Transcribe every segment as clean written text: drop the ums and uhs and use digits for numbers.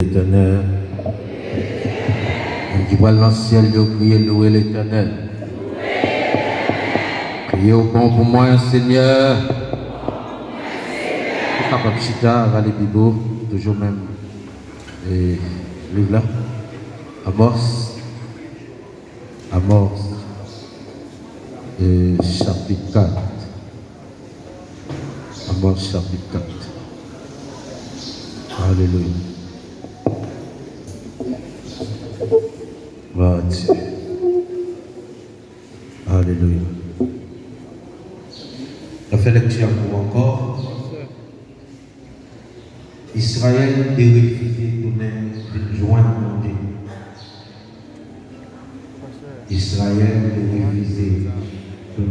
L'Éternel, qui voit dans le ciel, de crier, louer l'Éternel. Criez au bon pour moi, Seigneur. Papa Chita, Raleigh Bibo, toujours même. Et livre là. Amos, chapitre 4. Amos, chapitre 4. Alléluia. Gloire à Dieu. Alléluia. On fait lecture pour encore. Israël est refusé de joindre mon Dieu. Israël est refusé de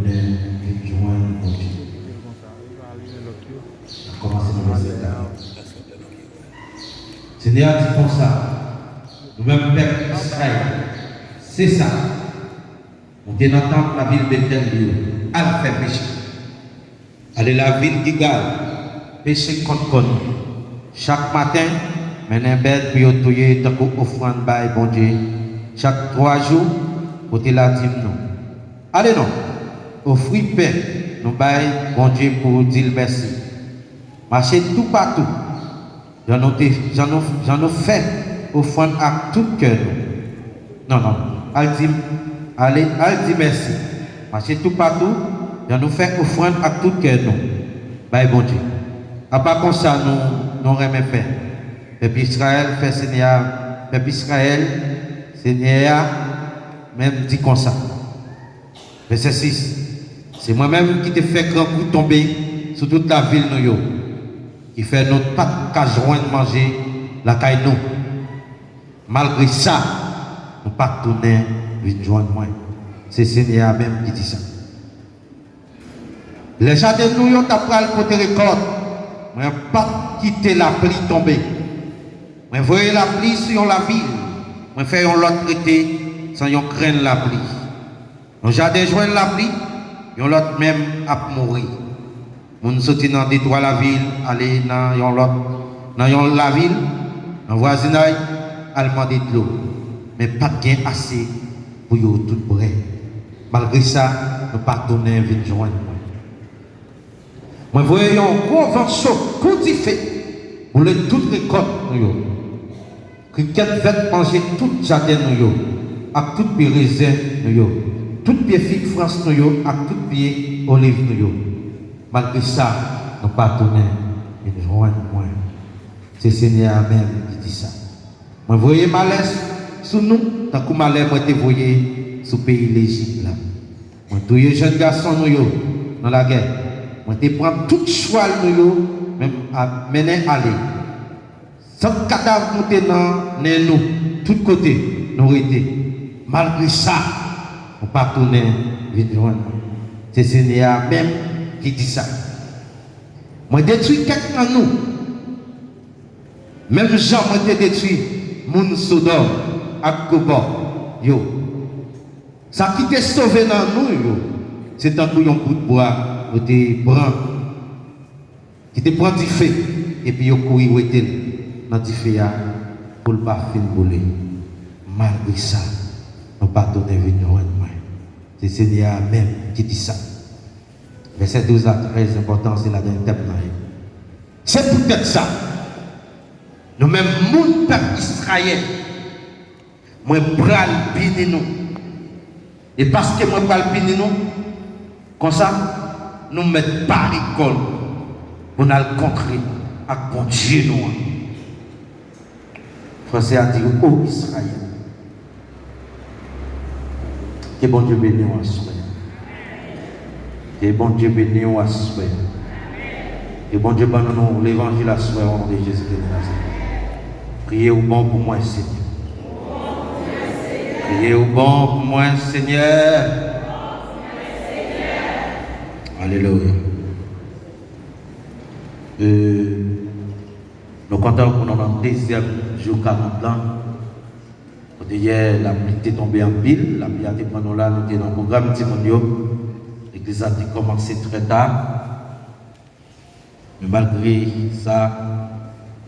joindre mon Dieu. Commencez dans le verset 4. Seigneur dit comme ça. Nous-mêmes, peuple Israël, c'est ça. On dit dans la ville Bethel, elle fait péché. Elle est la ville qui gagne. Péché contre nous. Chaque matin, maintenant, bête, puis on touille, tant qu'on offrande, by bon Dieu. Chaque 3 jours, pour te la dire non. Allez, non. Offrir paix, nous bail, bon Dieu, pour dire merci. Marcher tout partout. J'en ai fait offrande à tout cœur. Non. Allez, dit merci. Marcher tout partout. J'en ai fait offrande à tout cœur. Bail, bon Dieu. À part comme ça, nous remet fait. Peuple Israël fait Seigneur. Peuple Israël, Seigneur, même dit comme ça. Verset 6. C'est moi-même qui te fait grand coup tomber sur toute la ville nous. Qui fait notre pas qu'à joindre manger la caille nous. Malgré ça, nous pas tourner vite joindre moi. C'est Seigneur même qui dit ça. Les gens de nous ont appris le côté récolte. Je ne pas quitter la pluie tomber. Je voyais la pluie sur la ville. Je fais l'autre traité sans yon craindre la pluie. Nous jardin joindre la pluie, yon l'autre même à mourir. Nous sortis dans des toits la ville, aller dans yon l'autre, dans yon la ville, dans voisinage, aller demander de l'eau. Mais pas de gain assez pour yon tout prêt. Malgré ça, nous pas tourner vite joindre. Moi, voyons un gros vent chaud, fait pour les toutes les côtes, cricket va manger tout jardin, à tout pied raisin, tout pied figue France, à tout pied olive. Malgré ça, nous pas tourner une jointe moins. C'est Seigneur même qui dit ça. Moi, voyez malaise sous nous, tant que malaise, moi, te voyez sous le pays l'Égypte là. Moi, tous les jeunes garçons, dans la guerre. On te prend tout choix même à mener aller. Sans cadavre monter dans nous, tous côtés, nous été. Malgré ça, on ne pas tourner vite joindre. C'est Seigneur même qui dit ça. Moi détruis quelqu'un de nous. Même Jean moi détruit mon Sodome à Gomorrhe. Yo. Ça qui t'est sauvé dans nous, c'est un coup de bois. Qui te prend du feu et puis il courir dans du feu pour ne pas faire voler. Malgré ça, nous ne pas donner venir. C'est Seigneur même qui dit ça. Verset 12 à 13, important, c'est la dernière thème. C'est peut-être ça. Nous-mêmes, mon peuple Israël, moi, bral béni nous. Et parce que moi, bral béni nous, comme ça, nous mettons par école pour nous le contrer avec bon Dieu. Français a dit, ô Israël, que bon Dieu bénisse à soi. Que bon Dieu bénisse à soi. Que bon Dieu bénisse nous l'évangile à soi au nom de Jésus de Nazareth. Priez au bon pour moi, Seigneur. Priez au bon pour moi, Seigneur. Alléluia. Nous comptons qu'on a un deuxième jour 40 ans. Hier, la pluie est tombée en pile. La pluie a été pendant là, nous étions dans le programme Timonio. L'église a commencé très tard. Mais malgré ça,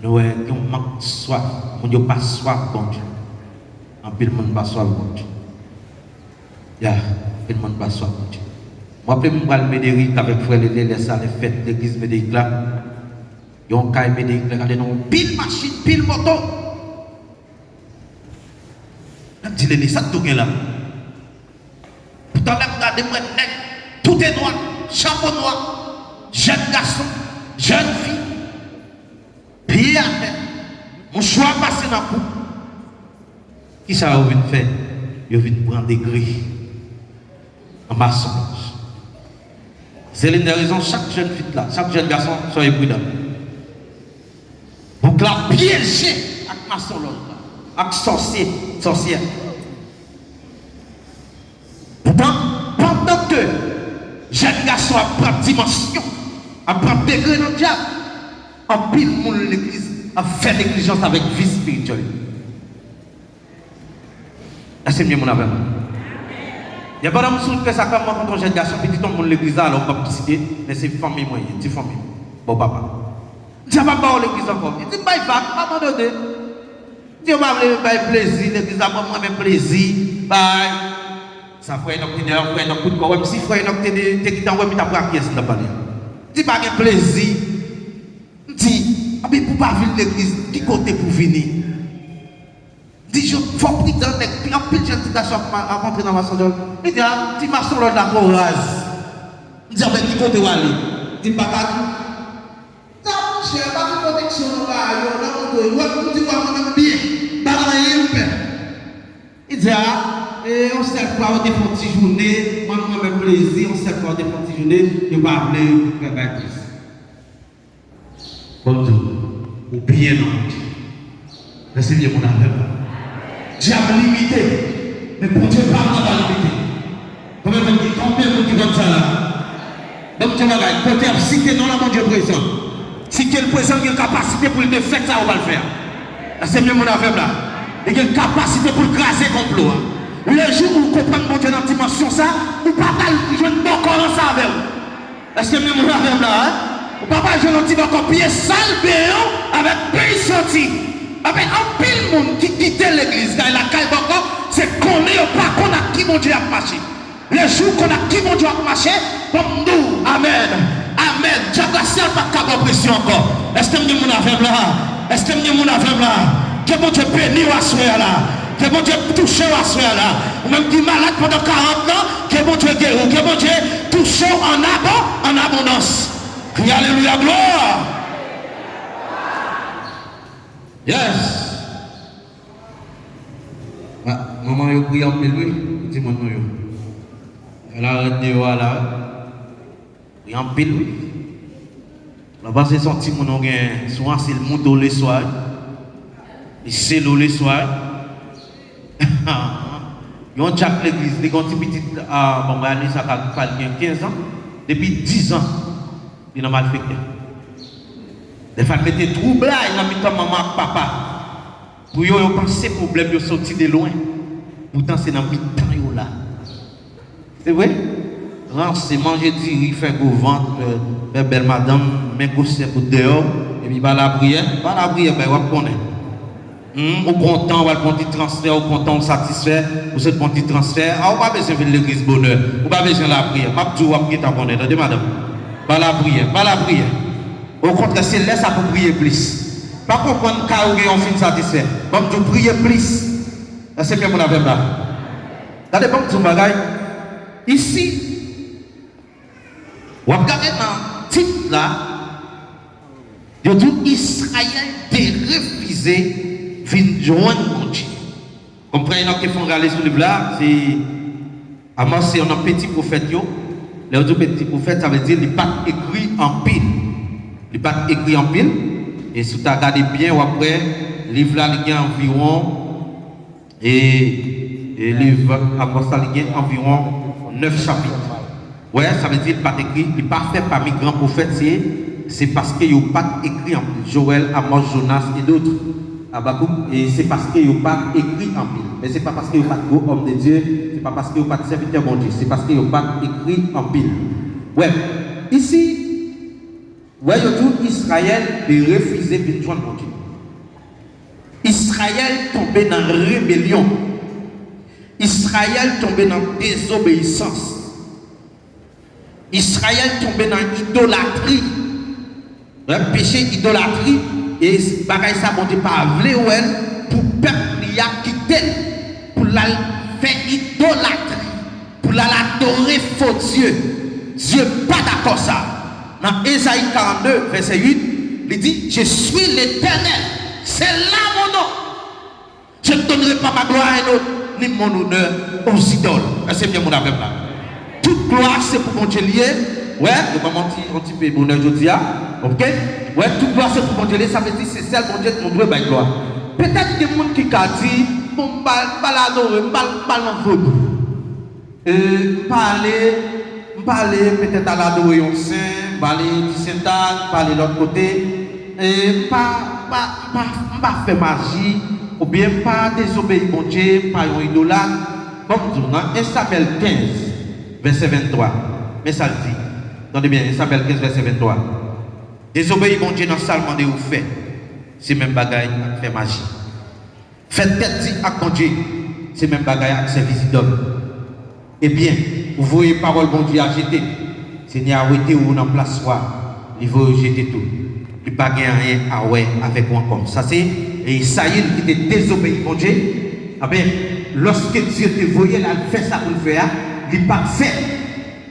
nous avons manque soif, mon Dieu pas soif, bon Dieu. En pile, monde pas soif, bon Dieu. Ya, pile, monde pas soif, bon Dieu. Moi, après, je vais Médéric avec frère Lédé, les salles, les fêtes, l'église Médéric là. Ils ont caillé Médéric là, regardez, non, pile machine, pile moto. Je dis, les ça tout là. Pourtant, là, regardez, moi, tout est noir, chapeau noir, jeune garçon, jeune fille. Pied à terre, mon choix passé dans le coup. Qui ça vous vient faire? Vous venez prendre des grilles en maçon. C'est l'une des raisons, chaque jeune fille là, chaque jeune garçon, soyez prudents. Donc là, piégé avec maçon là, avec sorcière. Pourtant, pendant que jeune garçon apprend dimension, apprend degré dans le diable, en pile monde l'église a fait négligence avec vie spirituelle. Est-ce que mon affaire? Il n'y a pas d'homme qui ça comme moi quand on jeune garçon, petit homme de l'église, alors on va pas citer, mais c'est famille moyenne, c'est famille. Bon papa. Je ne vais pas l'église encore. Il dit, bye, pas m'abandonner. Dieu m'a fait plaisir, l'église a pas même plaisir. Bye. Ça ferait un coup de corps. Même si frère t'es quitté en web, il a pris à pièce de parler. Dis pas de plaisir. Dis, mais pour pas venir l'église, qui côté pour venir? Dis, je faut prendre un mec, puis en plus, j'ai dit à rentrer dans ma sonde. Il dit, dis, ma sonde là, la rase. Dis, mais qui côté où aller? Dis, pas qu'à non, je n'ai pas de protection là, on dit, moi, bien, pas rien, il dit, on s'est fait avoir des petites journées, moi-même plaisir, on s'est fait avoir des petites journées, je ne vais pas faire baptiste. Bon Dieu, ou bien non. Laissez bien mon affaire. Dieu a limité, mais pour Dieu, pas va limiter. Combien de qui comme ça là? Donc tu vas regarder, côté si tu es dans la mon Dieu présent, si tu es le présent, il y a une capacité pour le faire ça, on va le faire. Laissez bien mon affaire là. Il y a une capacité pour le craser complot. Le jour où vous comprenez mon Dieu dans la dimension ça, vous ne pouvez pas jouer de bon corps ça avec vous. Est-ce que vous mon affaire là? Vous ne pouvez pas jouer un petit bon pied sale avec pays sorti. Avec un pile monde qui quitte l'église, dans la caille encore, c'est qu'on n'est pas qu'on a qui mon Dieu a marché. Le jour qu'on a qui mon Dieu a marché, comme nous, amen. Amen. Dieu a passé pas de pression encore. Est-ce que vous mon affaire là? Est-ce que vous mon affaire là? Que mon Dieu bénit ou assoir là? Que mon Dieu touche ou assoir là? Ou même qui est malade pendant 40 ans, que mon Dieu guérit, que mon Dieu touche en abondance. Crie alléluia, gloire. Yes. Maman, yo prie en pile, oui. Dis-moi non, yo. Elle a arrêté, voilà. Prie en pile, oui. La base est sortie, mon nom, souvent c'est le moto le soir. C'est l'eau le soir. Ils ont déjà l'église, les gens petits, bon, ça a 15 ans. Depuis 10 ans, ils ont mal fait. Les femmes mettaient trouble là, ils ont mis maman et papa. Pour eux, ils pensent que ces problèmes sont sortis de loin. Pourtant, c'est dans le temps là. C'est vrai? C'est manger du riz, faire au ventre, belle madame, mais gosser pour dehors, et puis la prière, ben on va connaître. Au content, on va le petit transfert, au content, on satisfait, vous êtes petit transfert, on va pas besoin de l'église bonheur, on va pas besoin de la prière, ma petite ou prier, t'en connais, attendez madame, pas la prière. Au contraire, c'est laisse à pour prier plus. Pas comprendre quand on fin satisfait, bon, tu prier plus. C'est bien mon affaire là. Regardez bon petit bagage. Ici, on regarde dans le titre là, il dit Israël a refusé de joindre mon Dieu. Comprenez ce qu'ils font regarder sur le livre là, c'est Amos, c'est un petit prophète. Les autres petits prophètes, ça veut dire qu'il n'est pas écrit en pile. Il n'est pas écrit en pile. Et si tu regardes bien, ou après, le livre là, il y a environ, et le livre Amos, il y a environ 9 chapitres. Ouais, ça veut dire qu'il n'est pas écrit, il n'est pas fait parmi grands prophètes, c'est parce qu'il n'y a pas écrit en pile. Joël, Amos, Jonas et d'autres. Et c'est parce qu'il n'y a pas écrit en pile. Mais ce n'est pas parce qu'il n'y a pas de gros homme de Dieu, ce n'est pas parce qu'il n'y a pas de serviteur de Dieu, c'est parce qu'il n'y a pas écrit en pile. Ouais, ici, Ouais, tout Israël de refuser de joindre mon Dieu. Israël tombé dans la rébellion. Israël tombé dans la désobéissance. Israël tombé dans l'idolâtrie. Le péché idolâtrie. Et bagaille ça, bon Dieu, pas vle ou elle, pour peuple y a quitté, pour la faire idolâtrie, pour l'adorer faux Dieu. Dieu pas d'accord ça. Dans Ésaïe 42, verset 8, il dit, je suis l'Éternel. C'est là mon nom. Je ne donnerai pas ma gloire à un autre, ni mon honneur aux idoles. C'est bien mon avec là. Toute gloire, c'est pour mon Dieu lié. Ouais, je vais mentir un petit peu bonheur aujourd'hui. Ok? Ouais, toute gloire, c'est pour mon Dieu. Ça veut dire c'est celle mon Dieu qui montre ma gloire. Peut-être des gens qui ont dit, bon, pas l'adorer, pas l'envoyer. Parler peut-être à l'adorer au saint, parler du Saint-Anne, parler de l'autre côté. Pas faire magie, ou bien pas désobéir mon Dieu, pas un idolâtre. Comme nous, dans 1 Samuel 15, verset 23. Mais ça le dit. Attendez bien, 1 Samuel 15, verset 23. Désobéir mon Dieu dans salement de vous fait. C'est même bagaille à faire magie. Faites tête à mon Dieu. C'est même bagaille à service d'homme. Eh bien, vous voyez parole bon Dieu à jeter. Seigneur, arrêtez ou dans place soit. Il faut jeter tout. Il n'y a pas rien à ouais avec moi encore. Ça c'est Isaïe qui était désobéi mon Dieu. Ah bien, lorsque Dieu te voyait là, il fait ça pour le faire, il n'a pas fait.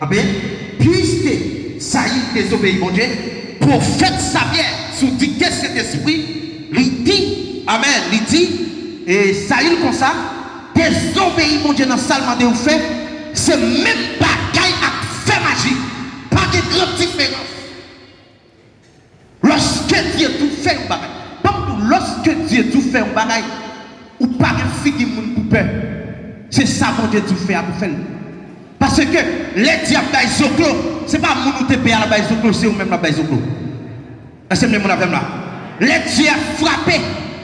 Ah bien, puisque Saïd désobéit mon Dieu, prophète Samuel, sous dictée cet esprit, il dit, Amen, il dit, et Saïd comme ça, désobéit mon Dieu dans le salement de vous fait, c'est même bagaille à faire magie. Pas de grande différence. Lorsque Dieu tout fait un bagaille, comme lorsque Dieu tout fait un bagaille, ou pas de fille qui pour peur, c'est ça mon Dieu tout fait à pour faire. Parce que les diables d'Aïsoclo, ce n'est pas mon te paye à la Baïsoclo, c'est vous-même la Baïsoclo. C'est même mon affaire là. Les diables frappés,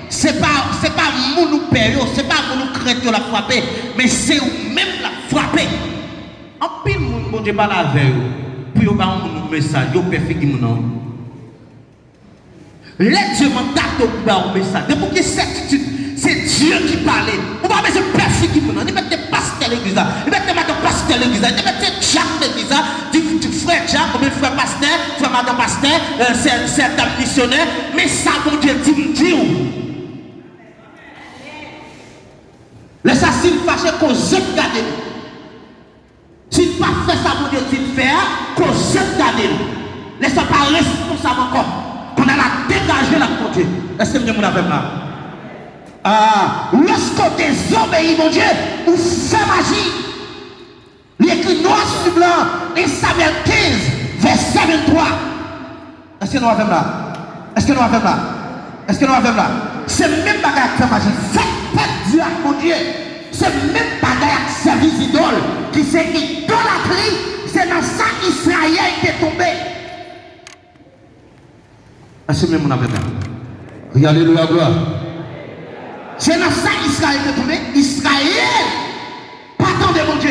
ce n'est pas mon paye, ce n'est pas mon crainte la frapper, mais c'est vous-même la frapper. En pile, mon Dieu parle avec vous, pour vous avoir un message, vous pouvez faire non. Les dieux m'ont d'attendre pour un message. De pour que certitude, c'est Dieu qui parle. Vous ne pouvez pas faire qui vous non. Vous mettez pasteur l'église là. Vous mettez pasteur l'église là. Vous mettez Jacques l'église là. Du frère Jacques, ou frère pasteur, frère madame pasteur, c'est un missionnaire. Mais ça, mon Dieu, dit. Laissez s'il fâche qu'on jette garder. S'il pas fait ça, mon Dieu, dit faire, qu'on jette garder. Laissez pas responsable encore. Qu'on a la dégager la mon Dieu. Est-ce que vous avez là? Lorsqu'on désobéit, mon Dieu, ou fait magie. Il écrit noir sur blanc, et Samuel 15, verset 23. Est-ce que nous avons là? Est-ce que nous avons là? Est-ce que nous avons là? C'est même bagaille qui fait magie. Faites pas Dieu à mon Dieu. C'est même bagaille qui service idole, qui c'est idolâtrie. C'est dans ça qu'Israël est tombé. Est-ce que même on avait là? Regardez la gloire. C'est dans ça qu'Israël est tombé. Israël, pas tant de mon Dieu.